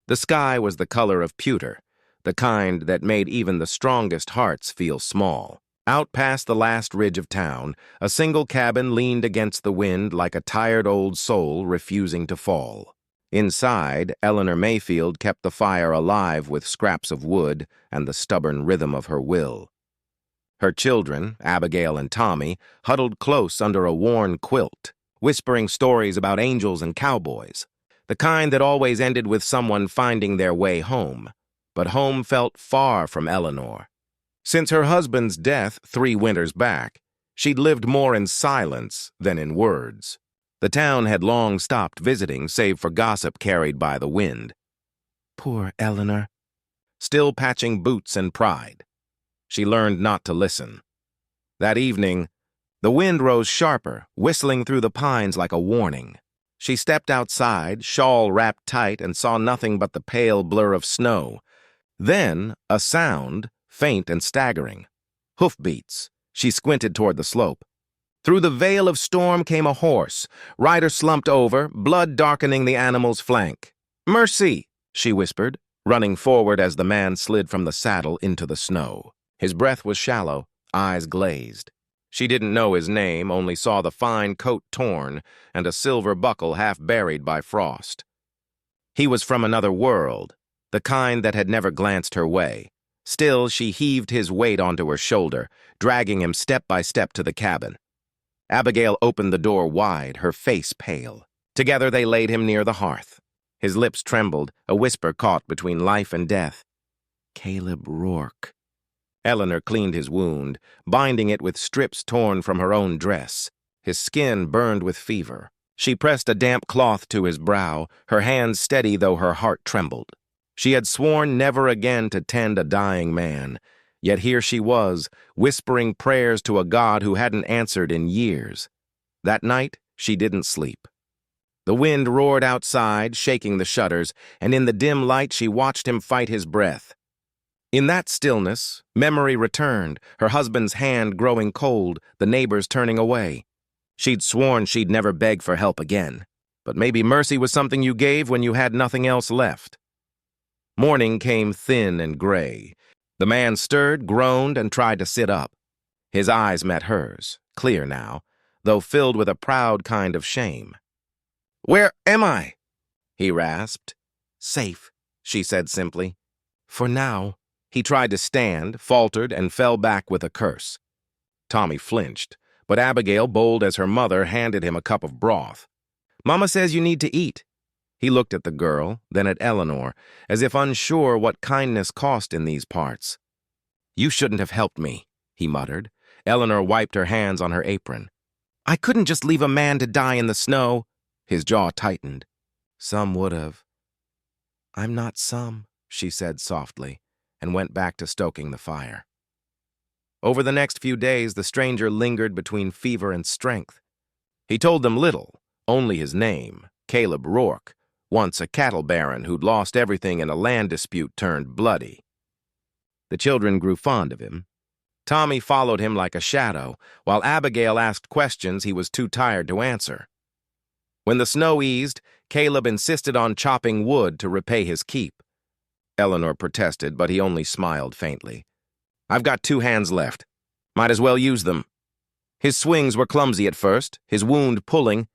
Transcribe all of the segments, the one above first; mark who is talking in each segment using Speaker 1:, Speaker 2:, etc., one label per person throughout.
Speaker 1: The sky was the color of pewter, the kind that made even the strongest hearts feel small. Out past the last ridge of town, a single cabin leaned against the wind like a tired old soul refusing to fall. Inside, Eleanor Mayfield kept the fire alive with scraps of wood and the stubborn rhythm of her will. Her children, Abigail and Tommy, huddled close under a worn quilt, whispering stories about angels and cowboys, the kind that always ended with someone finding their way home. But home felt far from Eleanor. Since her husband's death 3 winters back, she'd lived more in silence than in words. The town had long stopped visiting, save for gossip carried by the wind. Poor Eleanor. Still patching boots and pride. She learned not to listen. That evening, the wind rose sharper, whistling through the pines like a warning. She stepped outside, shawl wrapped tight, and saw nothing but the pale blur of snow. Then, a sound, faint and staggering. Hoofbeats. She squinted toward the slope. Through the veil of storm came a horse. Rider slumped over, blood darkening the animal's flank. "Mercy!" she whispered, running forward as the man slid from the saddle into the snow. His breath was shallow, eyes glazed. She didn't know his name, only saw the fine coat torn and a silver buckle half buried by frost. He was from another world, the kind that had never glanced her way. Still, she heaved his weight onto her shoulder, dragging him step by step to the cabin. Abigail opened the door wide, her face pale. Together they laid him near the hearth. His lips trembled, a whisper caught between life and death. Caleb Rourke. Eleanor cleaned his wound, binding it with strips torn from her own dress. His skin burned with fever. She pressed a damp cloth to his brow, her hands steady though her heart trembled. She had sworn never again to tend a dying man. Yet here she was, whispering prayers to a God who hadn't answered in years. That night, she didn't sleep. The wind roared outside, shaking the shutters, and in the dim light she watched him fight his breath. In that stillness, memory returned, her husband's hand growing cold, the neighbors turning away. She'd sworn she'd never beg for help again. But maybe mercy was something you gave when you had nothing else left. Morning came thin and gray. The man stirred, groaned, and tried to sit up. His eyes met hers, clear now, though filled with a proud kind of shame. "Where am I?" he rasped. "Safe," she said simply. "For now." He tried to stand, faltered, and fell back with a curse. Tommy flinched, but Abigail, bold as her mother, handed him a cup of broth. "Mama says you need to eat." He looked at the girl, then at Eleanor, as if unsure what kindness cost in these parts. "You shouldn't have helped me," he muttered. Eleanor wiped her hands on her apron. "I couldn't just leave a man to die in the snow." His jaw tightened. "Some would have." "I'm not some," she said softly, and went back to stoking the fire. Over the next few days, the stranger lingered between fever and strength. He told them little, only his name, Caleb Rourke, once a cattle baron who'd lost everything in a land dispute turned bloody. The children grew fond of him. Tommy followed him like a shadow, while Abigail asked questions he was too tired to answer. When the snow eased, Caleb insisted on chopping wood to repay his keep. Eleanor protested, but he only smiled faintly. "I've got 2 hands left. Might as well use them." His swings were clumsy at first, his wound pulling,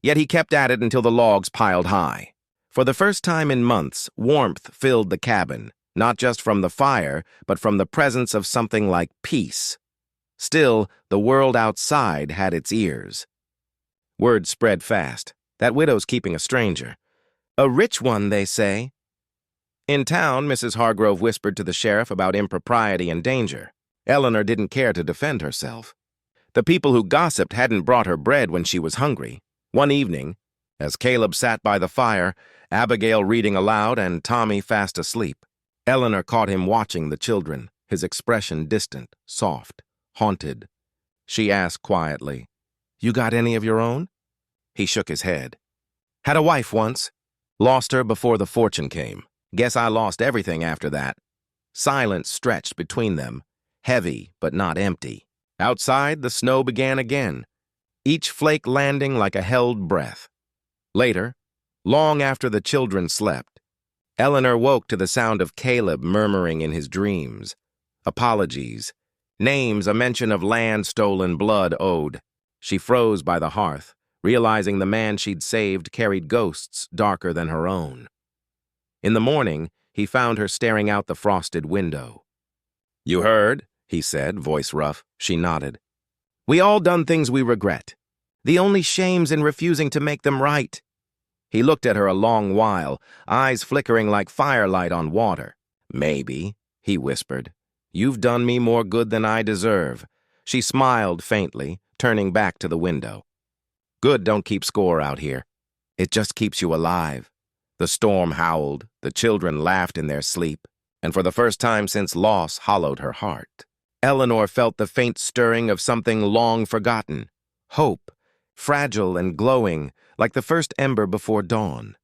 Speaker 1: yet he kept at it until the logs piled high. For the first time in months, warmth filled the cabin, not just from the fire, but from the presence of something like peace. Still, the world outside had its ears. Word spread fast. That widow's keeping a stranger. "A rich one, they say." In town, Mrs. Hargrove whispered to the sheriff about impropriety and danger. Eleanor didn't care to defend herself. The people who gossiped hadn't brought her bread when she was hungry. One evening, as Caleb sat by the fire, Abigail reading aloud and Tommy fast asleep, Eleanor caught him watching the children, his expression distant, soft, haunted. She asked quietly, "You got any of your own?" He shook his head. "Had a wife once. Lost her before the fortune came. Guess I lost everything after that." Silence stretched between them, heavy but not empty. Outside, the snow began again, each flake landing like a held breath. Later, long after the children slept, Eleanor woke to the sound of Caleb murmuring in his dreams. Apologies. Names, a mention of land stolen, blood owed. She froze by the hearth, realizing the man she'd saved carried ghosts darker than her own. In the morning, he found her staring out the frosted window. "You heard?" he said, voice rough. She nodded. "We all done things we regret. The only shame's in refusing to make them right." He looked at her a long while, eyes flickering like firelight on water. "Maybe," he whispered. "You've done me more good than I deserve." She smiled faintly, turning back to the window. "Good don't keep score out here. It just keeps you alive." The storm howled, the children laughed in their sleep, and for the first time since loss hollowed her heart. Eleanor felt the faint stirring of something long forgotten. Hope, fragile and glowing, like the first ember before dawn.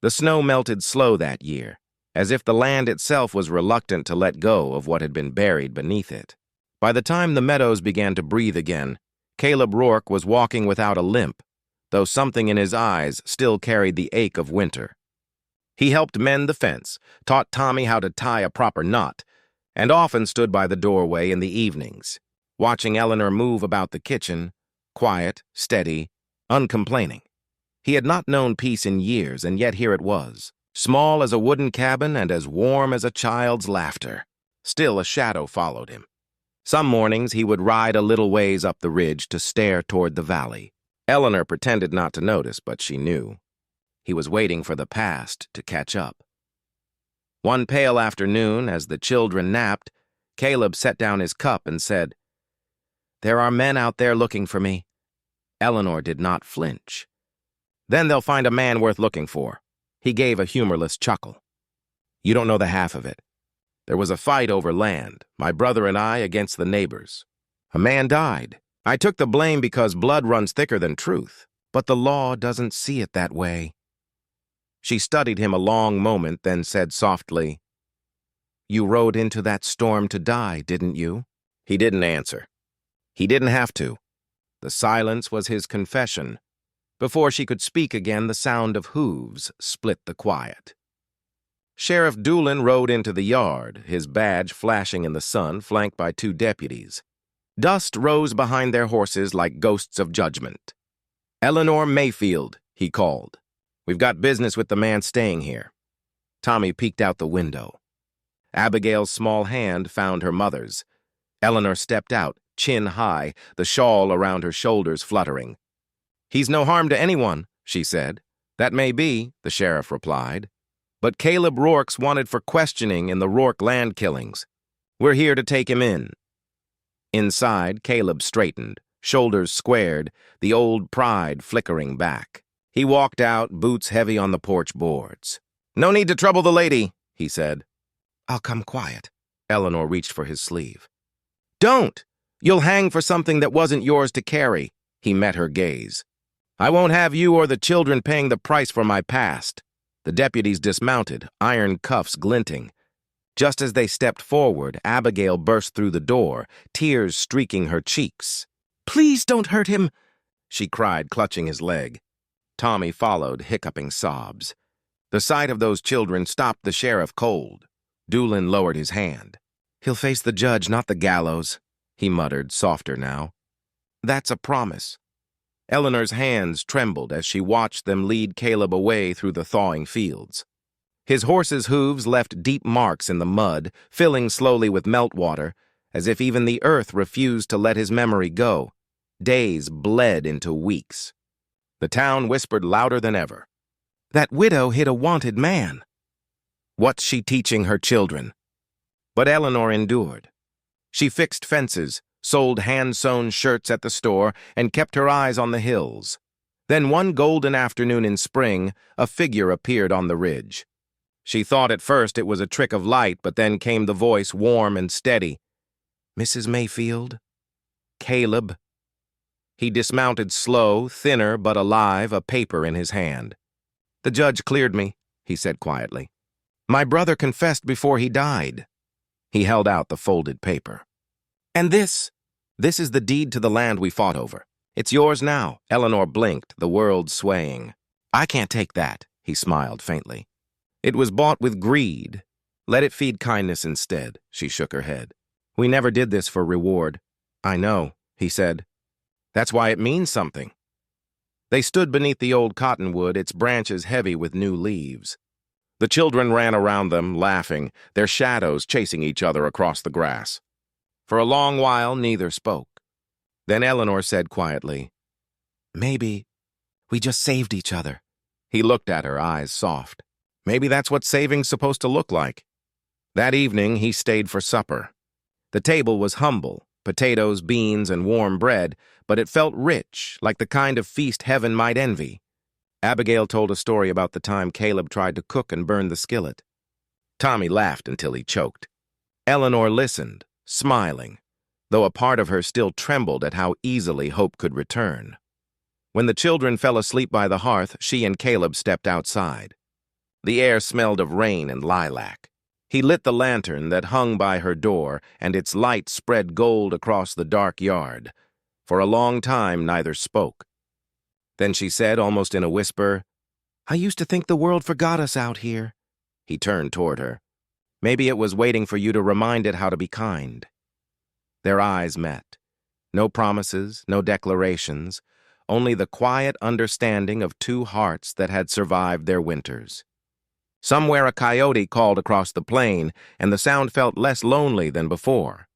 Speaker 1: The snow melted slow that year, as if the land itself was reluctant to let go of what had been buried beneath it. By the time the meadows began to breathe again, Caleb Rourke was walking without a limp, though something in his eyes still carried the ache of winter. He helped mend the fence, taught Tommy how to tie a proper knot, and often stood by the doorway in the evenings, watching Eleanor move about the kitchen, quiet, steady, uncomplaining. He had not known peace in years, and yet here it was, small as a wooden cabin and as warm as a child's laughter. Still a shadow followed him. Some mornings he would ride a little ways up the ridge to stare toward the valley. Eleanor pretended not to notice, but she knew. He was waiting for the past to catch up. One pale afternoon, as the children napped, Caleb set down his cup and said, "There are men out there looking for me." Eleanor did not flinch. "Then they'll find a man worth looking for." He gave a humorless chuckle. "You don't know the half of it. There was a fight over land, my brother and I against the neighbors. A man died. I took the blame because blood runs thicker than truth, but the law doesn't see it that way." She studied him a long moment, then said softly, "You rode into that storm to die, didn't you?" He didn't answer. He didn't have to. The silence was his confession. Before she could speak again, the sound of hooves split the quiet. Sheriff Doolin rode into the yard, his badge flashing in the sun, flanked by 2 deputies. Dust rose behind their horses like ghosts of judgment. "Eleanor Mayfield," he called. "We've got business with the man staying here." Tommy peeked out the window. Abigail's small hand found her mother's. Eleanor stepped out, chin high, the shawl around her shoulders fluttering. "He's no harm to anyone," she said. "That may be," the sheriff replied. "But Caleb Rourke's wanted for questioning in the Rourke land killings. We're here to take him in." Inside, Caleb straightened, shoulders squared, the old pride flickering back. He walked out, boots heavy on the porch boards. "No need to trouble the lady," he said. "I'll come quiet." Eleanor reached for his sleeve. "Don't! You'll hang for something that wasn't yours to carry." He met her gaze. "I won't have you or the children paying the price for my past." The deputies dismounted, iron cuffs glinting. Just as they stepped forward, Abigail burst through the door, tears streaking her cheeks. "Please don't hurt him," she cried, clutching his leg. Tommy followed, hiccuping sobs. The sight of those children stopped the sheriff cold. Doolin lowered his hand. "He'll face the judge, not the gallows," he muttered, softer now. "That's a promise." Eleanor's hands trembled as she watched them lead Caleb away through the thawing fields. His horse's hooves left deep marks in the mud, filling slowly with meltwater, as if even the earth refused to let his memory go. Days bled into weeks. The town whispered louder than ever. "That widow hid a wanted man." What's she teaching her children? But Eleanor endured. She fixed fences, sold hand-sewn shirts at the store, and kept her eyes on the hills. Then one golden afternoon in spring, a figure appeared on the ridge. She thought at first it was a trick of light, but then came the voice, warm and steady. "Mrs. Mayfield? Caleb?" He dismounted slow, thinner but alive, a paper in his hand. "The judge cleared me," he said quietly. "My brother confessed before he died." He held out the folded paper. "And this is the deed to the land we fought over. It's yours now." Eleanor blinked, the world swaying. "I can't take that," he smiled faintly. It was bought with greed. Let it feed kindness instead, she shook her head. We never did this for reward. I know, he said. That's why it means something. They stood beneath the old cottonwood, its branches heavy with new leaves. The children ran around them, laughing, their shadows chasing each other across the grass. For a long while, neither spoke. Then Eleanor said quietly, Maybe we just saved each other. He looked at her, eyes soft. Maybe that's what saving's supposed to look like. That evening, he stayed for supper. The table was humble, potatoes, beans, and warm bread, but it felt rich, like the kind of feast heaven might envy. Abigail told a story about the time Caleb tried to cook and burn the skillet. Tommy laughed until he choked. Eleanor listened, smiling, though a part of her still trembled at how easily hope could return. When the children fell asleep by the hearth, she and Caleb stepped outside. The air smelled of rain and lilac. He lit the lantern that hung by her door, and its light spread gold across the dark yard. For a long time, neither spoke. Then she said, almost in a whisper, I used to think the world forgot us out here. He turned toward her. Maybe it was waiting for you to remind it how to be kind. Their eyes met. No promises, no declarations, only the quiet understanding of two hearts that had survived their winters. Somewhere a coyote called across the plain, and the sound felt less lonely than before.